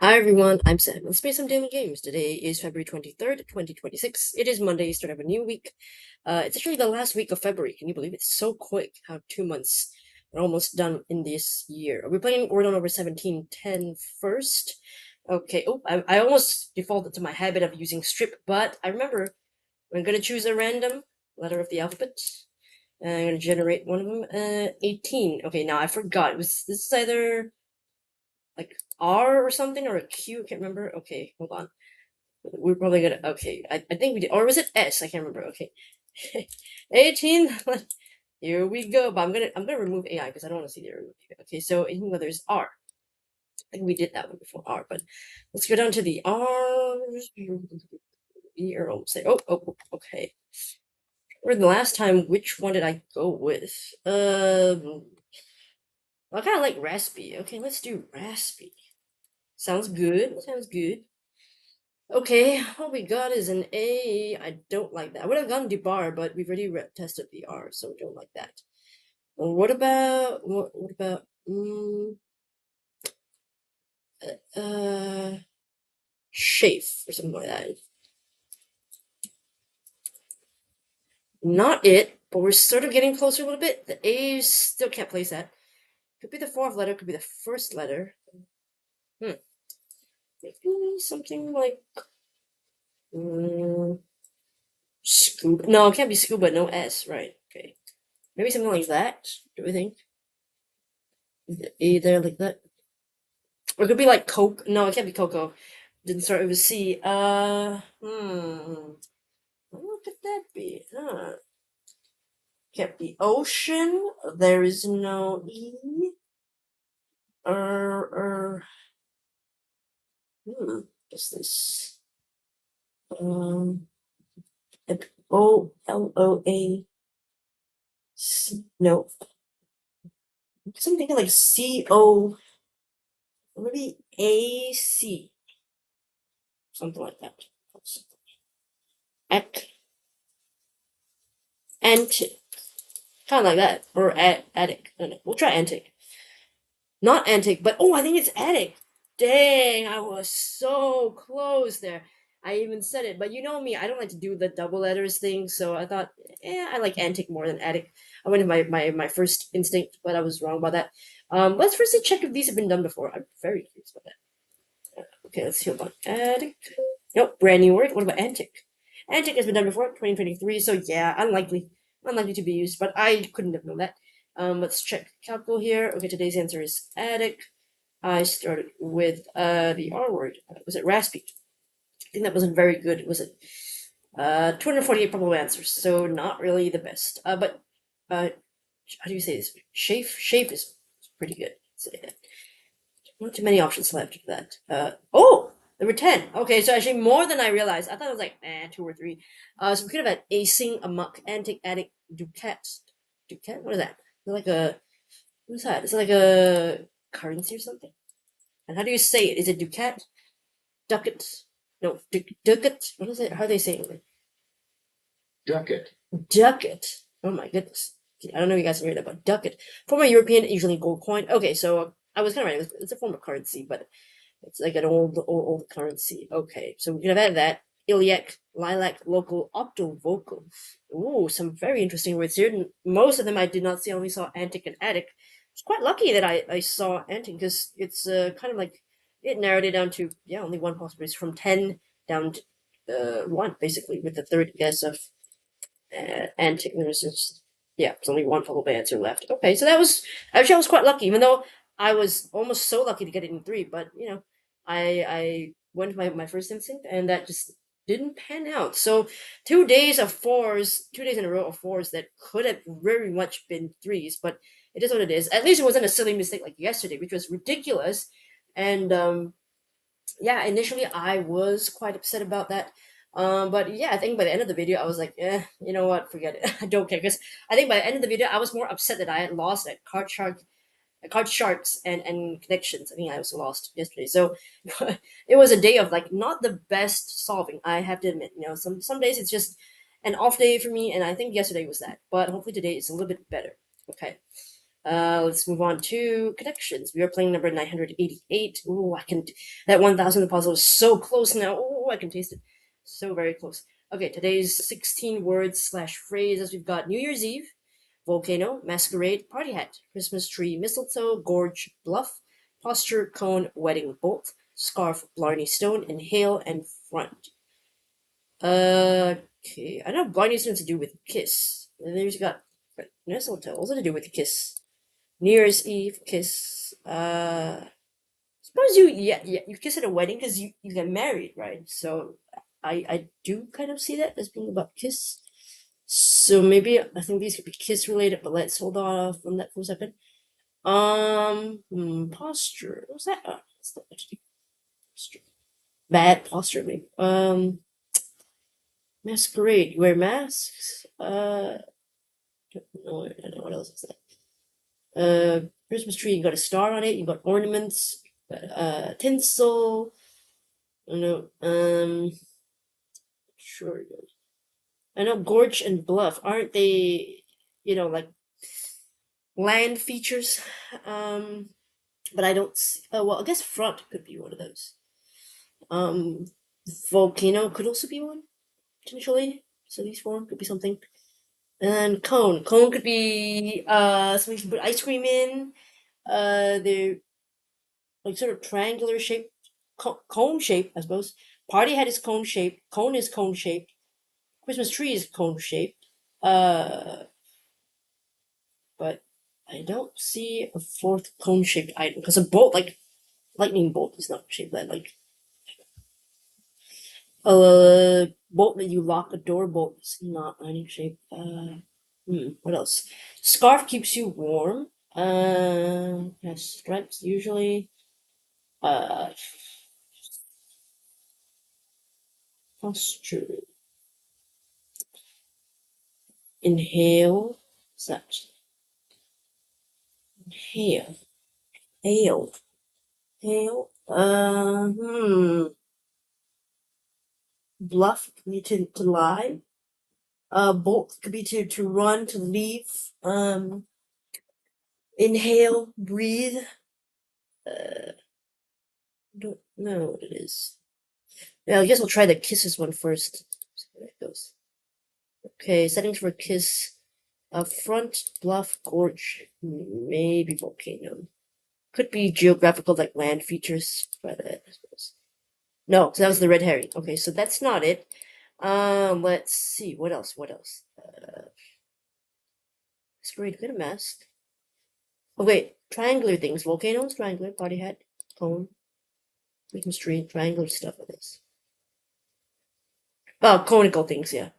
Hi everyone, I'm Sam. Let's play some daily games. Today is February 23rd, 2026. It is Monday, start of a new week. It's actually the last week of February. Can you believe it? It's so quick how 2 months are almost done in this year. We're playing Wordle over 1710 first. Okay, I almost defaulted to my habit of using strip, but I remember I'm going to choose a random letter of the alphabet. I'm going to generate one of them. 18. Okay, now I forgot. This is either like R or something or a Q. I can't remember. Okay, hold on. We're probably gonna. Okay, I think we did. Or was it S? I can't remember. Okay, 18. Here we go. But I'm gonna remove AI because I don't want to see the error. Okay, so 18 letters R. I think we did that one before R, but let's go down to the R's. You're almost there. Okay. Or the last time, which one did I go with? I kind of like raspy. Okay, let's do raspy. Sounds good. Sounds good. Okay, what we got is an A. I don't like that. I would have gone bar, but we've already tested the R, so we don't like that. Well, what about uh chafe or something like that? Not it, but we're sort of getting closer a little bit. The A still can't place that. Could be the fourth letter. Could be the first letter. Hmm. Maybe something like scuba. No, it can't be scuba. No S. Right. Okay. Maybe something like that. Do we think? A there like that. Or it could be like Coke. No, it can't be cocoa. Didn't start with a C. What could that be? Can't be ocean. There is no E. Er. What's this? Um, OLOA. No. I'm thinking like CO. Maybe AC. Something like that. Ec. Antic. Kind of like that. Or attic. I don't know. We'll try antic. Not antic, but I think it's attic. Dang, I was so close there. I even said it, but you know me, I don't like to do the double letters thing, so I thought, I like antic more than attic. I went with my first instinct, but I was wrong about that. Let's firstly check if these have been done before. I'm very curious about that. Okay, let's see about attic. Nope, brand new word. What about antic? Antic has been done before, 2023, so yeah, unlikely to be used, but I couldn't have known that. Let's check calcul here. Okay, today's answer is attic. I started with the R word. Was it raspy? I think that wasn't very good. Was it? 248 probable answers, so not really the best. But how do you say this? Shape is pretty good. Say that. Not too many options left for that. There were 10. Okay, so actually more than I realized. I thought it was like, 2 or 3. So we could have had acing, amok, antic, attic, ducat. Ducat? What is that? Is it like a, what is that? Is it like a currency or something? And how do you say it? Is it ducat? Ducat? No, ducat? What is it? How do they say it? Ducat. Ducat. Oh my goodness. I don't know if you guys have heard about ducat. Former European, usually gold coin. Okay, so I was kind of right. It's a form of currency, but it's like an old currency. Okay, so we could have had that. Iliac, lilac, local, octovocal. Ooh, some very interesting words here. Most of them I did not see. I only saw antic and attic. It's quite lucky that I saw antic because it's kind of like it narrowed it down to only one possibility from 10 down to 1 basically with the third guess of antic. There's just it's only one probable answer left. Okay, so that was actually I was quite lucky, even though I was almost so lucky to get it in 3. But I went with my first instinct, and that just didn't pan out. So 2 days of 4s, 2 days in a row of 4s that could have very much been 3s, but it is what it is. At least it wasn't a silly mistake like yesterday, which was ridiculous. And initially I was quite upset about that. But yeah, I think by the end of the video, I was like, you know what, forget it. I don't care because I think by the end of the video, I was more upset that I had lost at card sharks and connections. I think I was lost yesterday, so it was a day of like not the best solving. I have to admit, some days it's just an off day for me, and I think yesterday was that. But hopefully today is a little bit better. Okay. Let's move on to connections. We are playing number 988. Ooh, that 1000 puzzle is so close now. Ooh, I can taste it. So very close. Okay, today's 16 words slash phrases. We've got New Year's Eve, volcano, masquerade, party hat, Christmas tree, mistletoe, gorge, bluff, posture, cone, wedding, bolt, scarf, blarney stone, inhale, and front. Okay, I know blarney stone's to do with kiss. And then you got mistletoe, also to do with kiss. New Year's Eve kiss. Suppose you kiss at a wedding because you get married, right? So I do kind of see that as being about kiss. So maybe I think these could be kiss related, but let's hold off on that for a second. Posture. What's that? What's that? Posture. Bad posture, maybe. Masquerade. You wear masks. No, I don't know what else is that. Christmas tree, you got a star on it, you got ornaments, tinsel, you know, sure. I know Gorge and Bluff, aren't they, like land features? But I don't see, well, I guess front could be one of those. Um, volcano could also be one, potentially. So these four could be something. And cone. Cone could be, something you can put ice cream in. They're like sort of triangular shape, cone shape, I suppose. Party hat is cone shaped. Cone is cone shaped. Christmas tree is cone shaped. But I don't see a fourth cone shaped item because a bolt, like lightning bolt, is not shaped that like a bolt that you lock a door bolt is not lightning shaped. What else? Scarf keeps you warm. Has stripes usually. Uh, posture. Inhale. What's that? Inhale. Hail. Hail. Bluff could be to lie. Bolt could be to run, to leave. Inhale, breathe. Don't know what it is. Yeah, I guess we'll try the kisses one first. See how that goes. Okay, settings for kiss. Front, bluff, gorge, maybe volcano. Could be geographical, like land features, but I suppose. No, so that was the red herring. Okay, so that's not it. Let's see. What else? What else? Sprayed good mask. Oh wait, triangular things. Volcanoes, triangular, party hat, cone, Christmas tree, triangular stuff like this. Oh, conical things, yeah.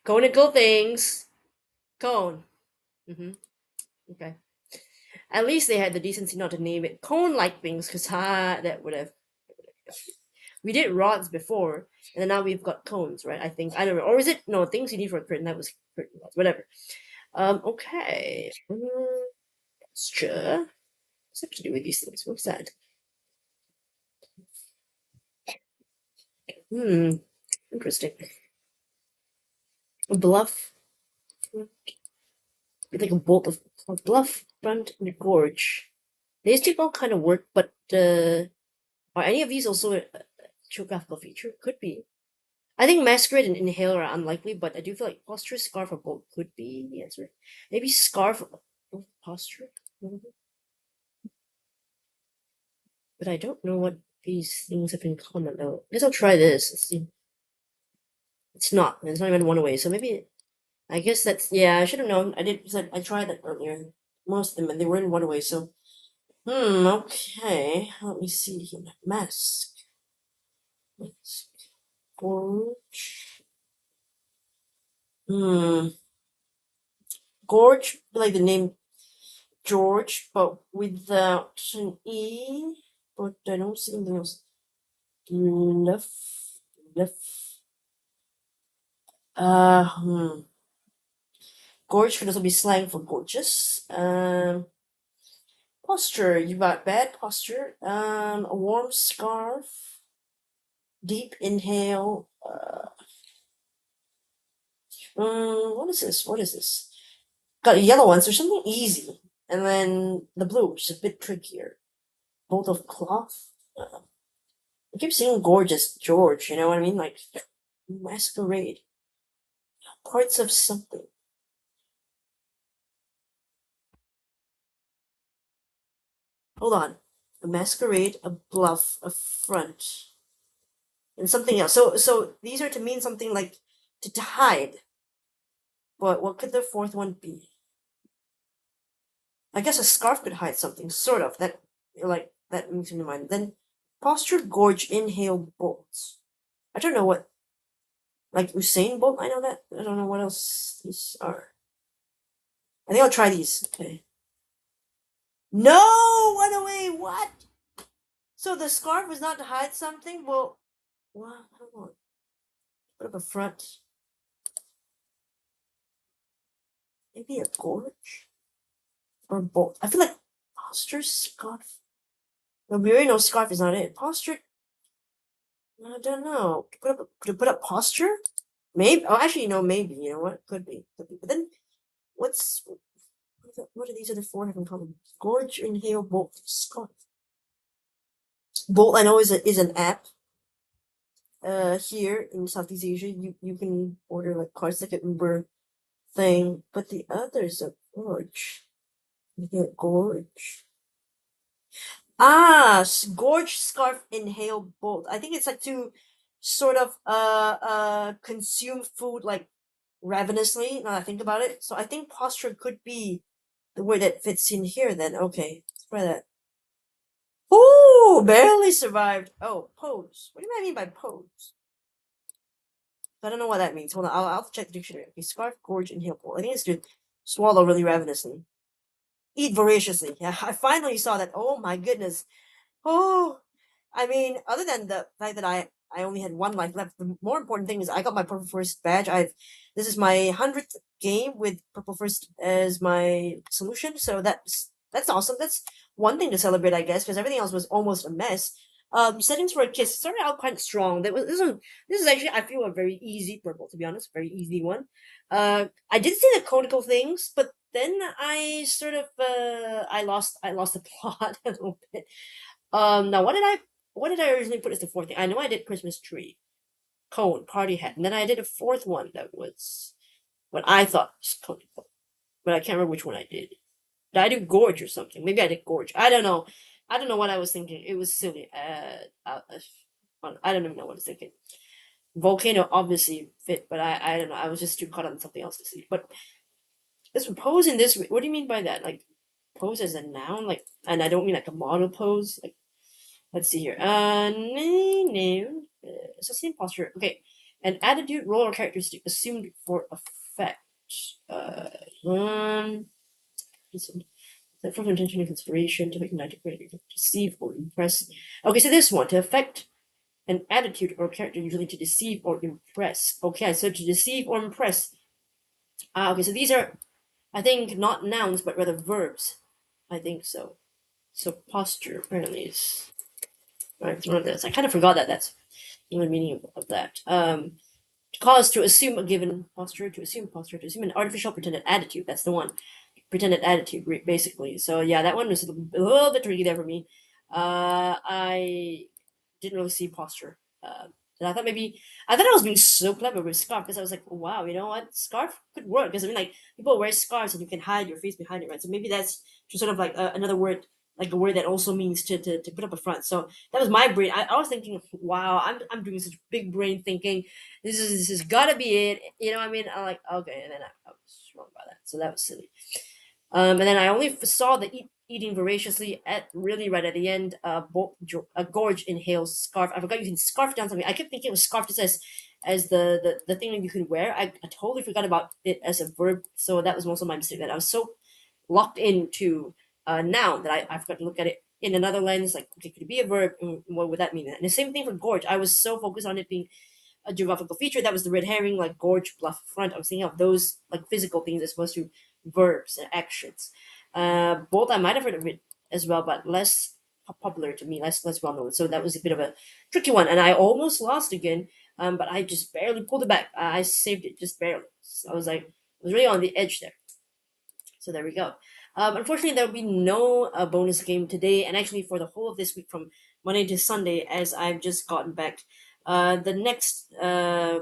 Conical things. Cone. Okay. At least they had the decency not to name it cone-like things, because that would have. We did rods before, and then now we've got cones, right? I think I don't know, or is it no things you need for a curtain? That was curtain rods, whatever. Okay. Posture. What's that to do with these things? What's that? Interesting. Bluff. Like a bolt of bluff, front, and a gorge. These two all kind of work, but are any of these also a geographical feature? Could be. I think masquerade and inhale are unlikely, but I do feel like posture, scarf, or bolt could be the answer. Maybe scarf, posture. But I don't know what these things have in common though. I guess I'll try this. Let's see. It's not. It's not even one away. So maybe I guess that's yeah. I should have known. I did. I tried that earlier. Most of them, and they were in one away. So Okay. Let me see here. Mask. Mask. Gorge. Hmm. Gorge, like the name George, but without an E. But I don't see anything else. Left. Left. Gorge could also be slang for gorgeous. Posture. You got bad posture. A warm scarf. Deep inhale. What is this? What is this? got a yellow one, so something easy. And then the blue, which is a bit trickier. Bolt of cloth. I keep seeing gorgeous George, you know what I mean? Like masquerade. Parts of something. Hold on. A masquerade, a bluff, a front, and something else. So these are to mean something like to hide. But what could the fourth one be? I guess a scarf could hide something, sort of. That makes me mind. Then posture, gorge, inhale, bolt. I don't know what, like Usain Bolt. I know that. I don't know what else these are. I think I'll try these. Okay. No, run away. What? So the scarf was not to hide something. Well, what? Hold on. Put up a front. Maybe a gorge or bolt. I feel like posture, scarf. No, we already know scarf is not it. Posture. I don't know. Could put up posture? Maybe. Oh, actually, no. Maybe. You know what? Could be. Could be. But then, what are these other four have in common? Gorge, inhale, bolt, scarf. Bolt, I know is an app. Here in Southeast Asia, you can order like cars like an Uber thing, but the others are gorge. You get gorge. Ah, gorge, scarf, inhale, bolt. I think it's like to sort of consume food like ravenously. Now I think about it, so I think posture could be the word that fits in here. Then okay, let's try that. Ooh, barely survived. Oh, pose. What do I mean by pose? I don't know what that means. Hold on, I'll check the dictionary. Okay, scarf, gorge, inhale, bolt. I think it's to swallow really ravenously. Eat voraciously. Yeah, I finally saw that. Oh my goodness. Oh, I mean, other than the fact that I only had one life left, the more important thing is I got my purple first badge. This is my 100th game with purple first as my solution, so that's awesome. That's one thing to celebrate, I guess, because everything else was almost a mess. Settings for a kiss started out quite strong. This is actually I feel a very easy purple, to be honest, very easy one. I did see the conical things, but then I sort of I lost the plot a little bit. Now what did I originally put as the fourth thing? I know I did Christmas tree, cone, party hat, and then I did a fourth one that was what I thought was cone, but I can't remember which one I did. Did I do gorge or something? Maybe I did gorge. I don't know. I don't know what I was thinking. It was silly. I don't even know what I was thinking. Volcano obviously fit, but I don't know. I was just too caught on something else to see. But this pose in this. What do you mean by that? Like pose as a noun? Like, and I don't mean like a model pose. Like, let's see here. Noun. Sustained posture. Okay, an attitude, role, or characteristic assumed for effect. Uh, um. That from intention and consideration to make an idea to deceive or impress. Okay, so this one to affect an attitude or character, usually to deceive or impress. Okay, so to deceive or impress. Okay, so these are, I think, not nouns but rather verbs. I think so. So posture apparently is right. One of this. I kind of forgot that. That's the meaning of that. To cause to assume a given posture, to assume an artificial pretended attitude. That's the one. Pretended attitude, basically. So yeah, that one was a little bit tricky there for me. I didn't really see posture. And I thought I was being so clever with scarf because I was like, wow, you know what, scarf could work because I mean, like people wear scarves and you can hide your face behind it, right? So maybe that's just sort of like another word, like a word that also means to put up a front. So that was my brain. I was thinking, wow, I'm doing such big brain thinking. This is gotta be it. You know what I mean? I'm like, okay, and then I was wrong about that. So that was silly. And then I only saw the eating voraciously at really right at the end. Gorge inhales scarf. I forgot you can scarf down something. I kept thinking it was scarf just as the thing that you can wear. I totally forgot about it as a verb. So that was also my mistake. That I was so locked into a noun that I forgot to look at it in another lens. Like, okay, could it be a verb? And what would that mean? And the same thing for gorge. I was so focused on it being a geographical feature. That was the red herring, like gorge, bluff, front. I was thinking of those like physical things as opposed to verbs and actions. Both I might have heard of it as well, but less popular to me, less well known. So that was a bit of a tricky one, and I almost lost again. But I just barely pulled it back. I saved it just barely. So I was really on the edge there. So there we go. Unfortunately, there will be no bonus game today, and actually for the whole of this week from Monday to Sunday, as I've just gotten back. The next, how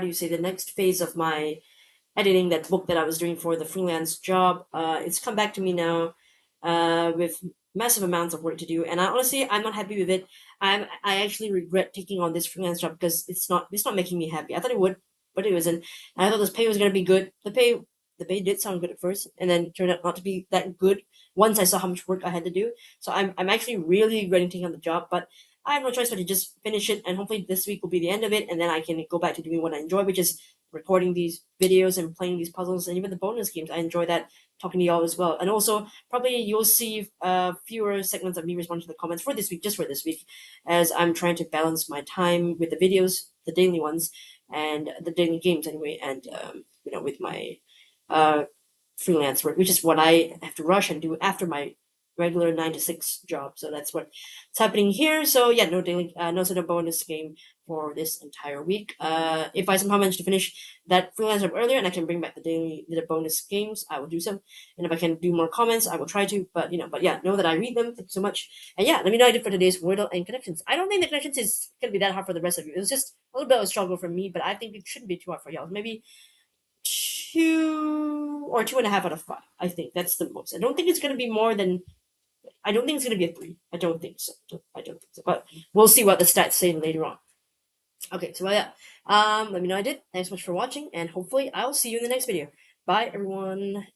do you say, the next phase of my editing that book that I was doing for the freelance job. It's come back to me now with massive amounts of work to do, and I'm not happy with it. I actually regret taking on this freelance job because it's not making me happy. I thought it would, but it wasn't. And I thought this pay was gonna be good. The pay did sound good at first, and then turned out not to be that good once I saw how much work I had to do. So I'm actually really regretting taking on the job, but I have no choice but to just finish it, and hopefully this week will be the end of it, and then I can go back to doing what I enjoy, which is recording these videos and playing these puzzles and even the bonus games. I enjoy that, talking to y'all as well. And also, probably you'll see fewer segments of me responding to the comments for this week, just for this week, as I'm trying to balance my time with the videos, the daily ones, and the daily games anyway, and with my uh, freelance work, which is what I have to rush and do after my regular 9 to 6 job. So that's what's happening here. So yeah, no daily, no sort of bonus game for this entire week. If I somehow manage to finish that freelance job earlier and I can bring back the bonus games, I will do so. And if I can do more comments, I will try to. But yeah, know that I read them. Thank you so much. And yeah, let me know how you did for today's Wordle and connections. I don't think the connections is gonna be that hard for the rest of you. It was just a little bit of a struggle for me, but I think it shouldn't be too hard for y'all. Maybe 2 or 2.5 out of 5. I think that's the most. I don't think it's gonna be more than. I don't think it's gonna be a 3. I don't think so. I don't think so. But we'll see what the stats say later on. Okay, so yeah. Let me know I did. Thanks so much for watching, and hopefully I'll see you in the next video. Bye, everyone.